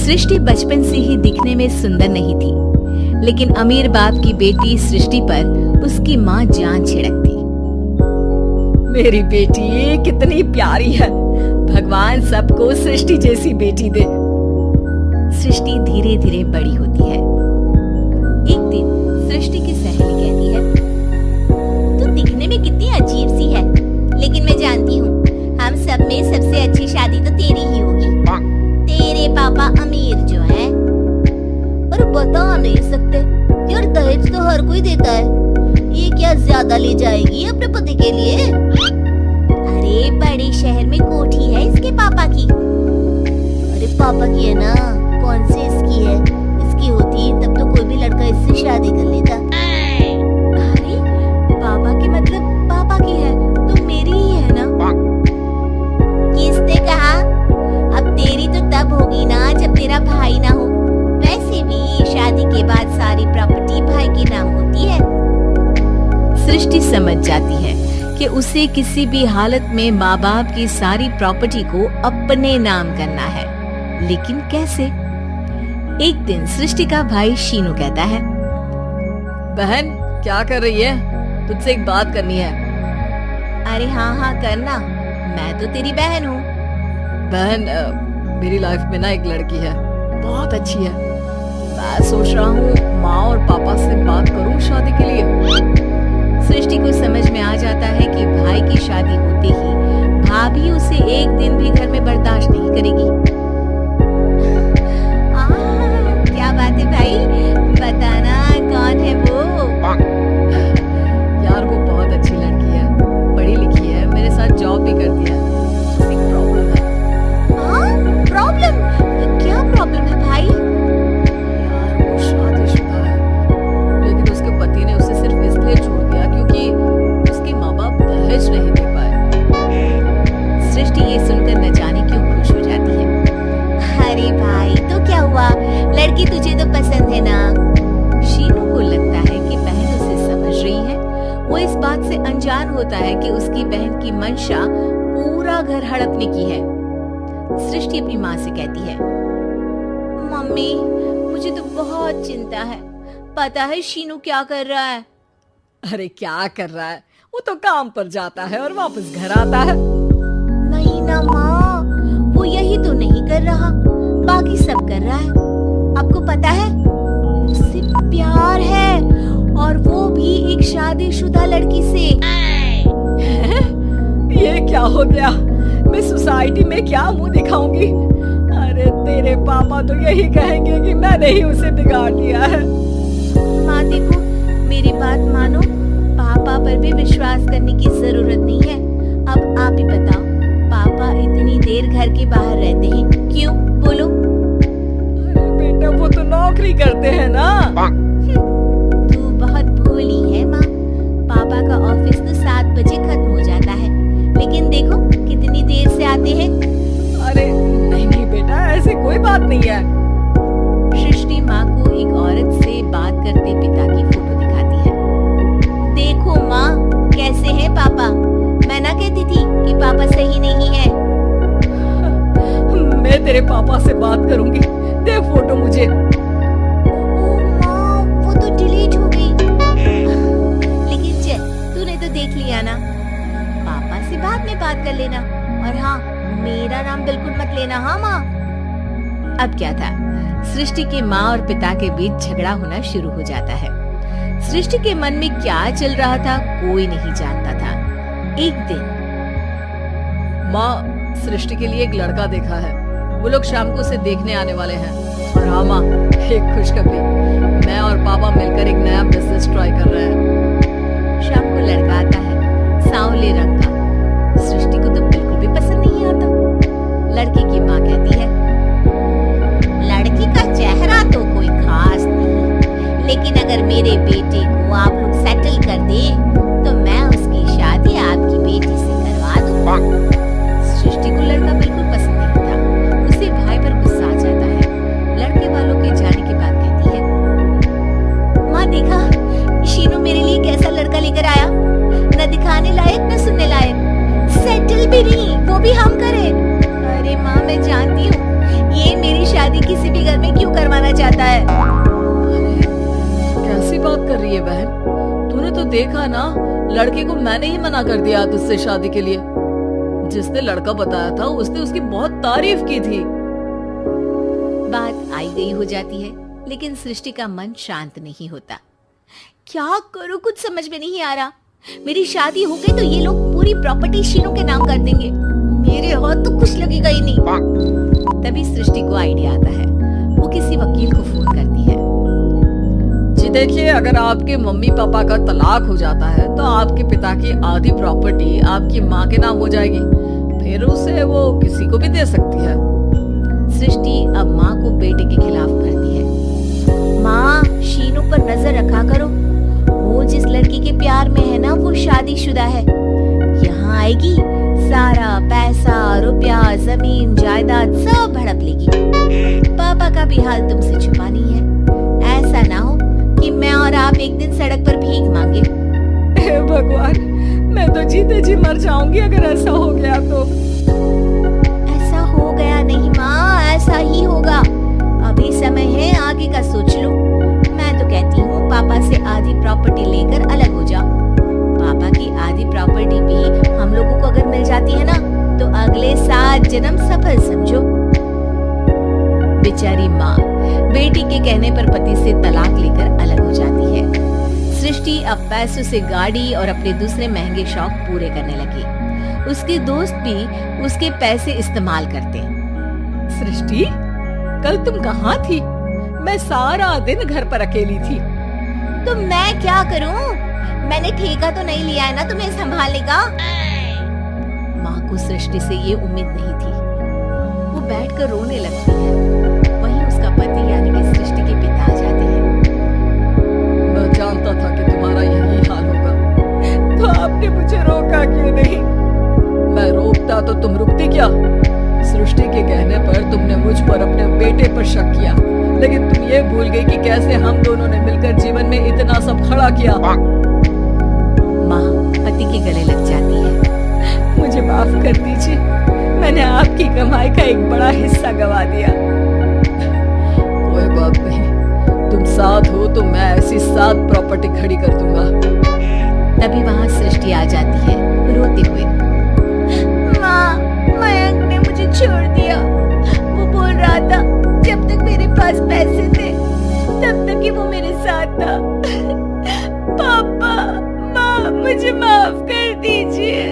सृष्टि बचपन से ही दिखने में सुंदर नहीं थी, लेकिन अमीर बाप की बेटी सृष्टि पर उसकी माँ जान छिड़कती। मेरी बेटी कितनी प्यारी है, भगवान सबको सृष्टि जैसी बेटी दे। सृष्टि धीरे धीरे बड़ी होती है। एक दिन सृष्टि की सहेली कहती है, तू दिखने में कितनी अजीब सी है, लेकिन मैं जानती हूँ हम सब में सबसे अच्छी शादी तो तेरी ही होगी। तेरे पापा अमीर जो है, और बता नहीं सकते यार, दहेज तो हर कोई देता है, ये क्या ज्यादा ले जाएगी अपने पति के लिए? अरे बड़े शहर में कोठी है इसके पापा की। अरे पापा की है ना, कौन सी इसकी है? इसकी होती तब तो कोई भी लड़का इससे शादी कर लेता। अरे पापा की मतलब पापा की है तो मेरी ही है ना? किसने कहा? अब तेरी तो तब होगी ना जब तेरा भाई ना हो। वैसे भी शादी के बाद सारी प्रॉपर्टी भाई के नाम होती है। सृष्टि समझ जाती है कि उसे किसी भी हालत में माँ बाप की सारी प्रॉपर्टी को अपने नाम करना है, लेकिन कैसे? एक दिन सृष्टि का भाई शीनू कहता है, बहन क्या कर रही है? तुझसे एक बात करनी है। अरे हाँ करना, मैं तो तेरी बहन हूँ। बहन मेरी लाइफ में ना एक लड़की है, बहुत अच्छी है। मैं सोच रहा हूँ माँ और पापा से बात करूँ शादी के लिए। सृष्टि को समझ में आ जाता है कि भाई की शादी होते ही भाभी उसे एक दिन भी घर में बर्दाश्त नहीं करेगी। क्या बात है भाई, बताना कौन है वो? यार वो बहुत अच्छी लड़की है, पढ़ी लिखी है, मेरे साथ जॉब भी करती है। एक प्रॉब्लम है। प्रॉब्लम? क्या प्रॉब्लम है भाई? यार वो शादीशुदा है, लेकिन उसके पति ने उसे सिर्फ इसलिए छोड़ दिया क्योंकि उसके माँ बाप दहेज नहीं दे पाए। सृष्टि ये सुनकर न जाने क्यों खुश हो जाती है। अरे भाई तो क्या हुआ, लड़की तुझे तो पसंद है ना? शीनू को लगता है कि बहन उसे समझ रही है। वो इस बात से अनजान होता है कि उसकी बहन की मंशा पूरा घर हड़पने की है। सृष्टि अपनी माँ से कहती है, मम्मी मुझे तो बहुत चिंता है, पता है शीनू क्या कर रहा है? अरे क्या कर रहा है, वो तो काम पर जाता है और वापस घर आता है। नहीं ना माँ, वो यही तो नहीं कर रहा, बाकी सब कर रहा है। आपको पता है उससे प्यार है, और वो भी एक शादीशुदा लड़की से। ये क्या हो गया? मैं सोसाइटी में क्या मुंह दिखाऊंगी? अरे तेरे पापा तो यही कहेंगे कि मैंने ही उसे बिगाड़ दिया है। माँ देखो, मेरी बात मानो, पापा पर भी विश्वास करने की जरूरत नहीं है। अब आप ही बताओ, पापा इतनी देर घर के बाहर रहते हैं क्यों? बोलो। अरे बेटा वो तो नौकरी करते हैं ना। तू बहुत भोली है माँ, पापा का ऑफिस तो 7 बजे खत्म हो जाता है, लेकिन देखो कितनी देर से आते हैं। अरे नहीं बेटा, ऐसी कोई बात नहीं है। सृष्टि माँ को एक औरत से बात करते पिता की फोटो दिखाती है। देखो माँ कैसे हैं पापा, मैं ना कहती थी कि पापा सही नहीं है। मैं तेरे पापा से बात करूंगी, दे फोटो मुझे। ओ माँ, वो तो डिलीट हो गई। लेकिन चल, तूने तो देख लिया ना, पापा से बाद में बात कर लेना। और हाँ, मेरा नाम बिल्कुल मत लेना। हाँ माँ। अब क्या था, सृष्टि के माँ और पिता के बीच झगड़ा होना शुरू हो जाता है। सृष्टि के मन में क्या चल रहा था कोई नहीं जानता था। एक दिन, माँ सृष्टि के लिए एक लड़का देखा है, वो लोग शाम को उसे देखने आने वाले हैं। और हाँ माँ, एक खुशखबरी, मैं और पापा मिलकर एक नया बिजनेस ट्राई कर रहे हैं। शाम को लड़का आता है, सांवले रंग का। सृष्टि को तो बिल्कुल भी पसंद नहीं आता। लड़की की माँ कहती है, लड़की का चेहरा तो कोई खास नहीं, लेकिन अगर मेरे बेटे को आप लोग सेटल कर दे तो मैं उसकी शादी आपकी बेटी से करवा दूंगा। सृष्टि को लड़का बिल्कुल पसंद नहीं था। उसे भाई पर गुस्सा आ जाता है। लड़के वालों के जाने के बाद कहती है, माँ देखा शीनू मेरे लिए कैसा लड़का लेकर आया, न दिखाने लायक न सुनने लायक, सेटल भी नहीं, वो भी हम करें। अरे माँ मैं जानती हूँ ये मेरी शादी शादी किसी भी घर में क्यों करवाना चाहता है? अरे कैसी बात कर रही है बहन, तूने तो देखा ना, लड़के को मैंने ही मना कर दिया तुझसे शादी के लिए। जिसने लड़का बताया था उसने उसकी बहुत तारीफ की थी। बात आई गई हो जाती है, लेकिन सृष्टि का मन शांत नहीं होता। क्या करूं, कुछ समझ में नहीं आ रहा। मेरी शादी हो गई तो ये लोग पूरी प्रॉपर्टी शीनू के नाम कर देंगे, मेरे हाथ तो कुछ लगेगा ही नहीं। तभी सृष्टि को आइडिया आता है। वो किसी वकील को फोन करती है। जी देखिए, अगर आपके मम्मी पापा का तलाक हो जाता है तो आपके पिता की आधी प्रॉपर्टी आपकी माँ के नाम हो जाएगी, फिर उसे वो किसी को भी दे सकती है। सृष्टि अब माँ को बेटे के खिलाफ भरती है। माँ, शीनू पर नजर रखा करो, वो जिस लड़की के प्यार में है ना वो शादीशुदा है। यहाँ आएगी, सारा पैसा रुपया जमीन जायदाद सब हड़प लेगी। पापा का भी हाल तुमसे छुपा नहीं है। ऐसा ना हो कि मैं और आप एक दिन सड़क पर भीख मांगे। हे भगवान, मैं तो जीते जी मर जाऊंगी अगर ऐसा हो गया तो। ऐसा हो गया नहीं माँ, ऐसा ही होगा। अभी समय है, आगे का सोच लो। मैं तो कहती हूँ पापा से आधी प्रॉपर्टी लेकर अलग हो जाओ। पापा की आधी प्रॉपर्टी भी हम लोगों को अगर मिल जाती है ना तो अगले 7 जन्म सफल समझो। बेचारी माँ बेटी के कहने पर पति से तलाक लेकर अलग हो जाती है। सृष्टि अब पैसों से गाड़ी और अपने दूसरे महंगे शौक पूरे करने लगी। उसके दोस्त भी उसके पैसे इस्तेमाल करते। सृष्टि, कल तुम कहाँ थी? मैं सारा दिन घर पर अकेली थी। तो मैं क्या करूं? मैंने ठेका तो नहीं लिया है ना तुम्हें संभालने का। माँ को सृष्टि से ये उम्मीद नहीं थी। वो बैठकर रोने लगती है। वहीं उसका पति यानी कि सृष्टि के पिता आ जाते हैं। मैं जानता था कि तुम्हारा यही हाल होगा, तो आपने मुझे रोका क्यों नहीं? मैं रोकता तो तुम रुकती क्या? सृष्टि के कहने पर तुमने मुझ पर अपने बेटे पर शक किया, लेकिन तुम ये भूल गई कि कैसे हम दोनों ने मिलकर जीवन में इतना सब खड़ा किया। माँ पति के गले लग जाती है। मुझे माफ कर दीजिए, मैंने आपकी कमाई का एक बड़ा हिस्सा गवा दिया। कोई बात नहीं, तुम साथ हो तो मैं ऐसी 7 प्रॉपर्टी खड़ी कर दूंगा। तभी वहाँ सृष्टि आ जाती है रोते हुए। माँ, मयंक ने मुझे छोड़ दिया। वो बोल रहा था जब तक मेरे पास पैसे थे तब तक ही वो मेरे साथ था। पापा, माँ, मुझे माफ कर दीजिए।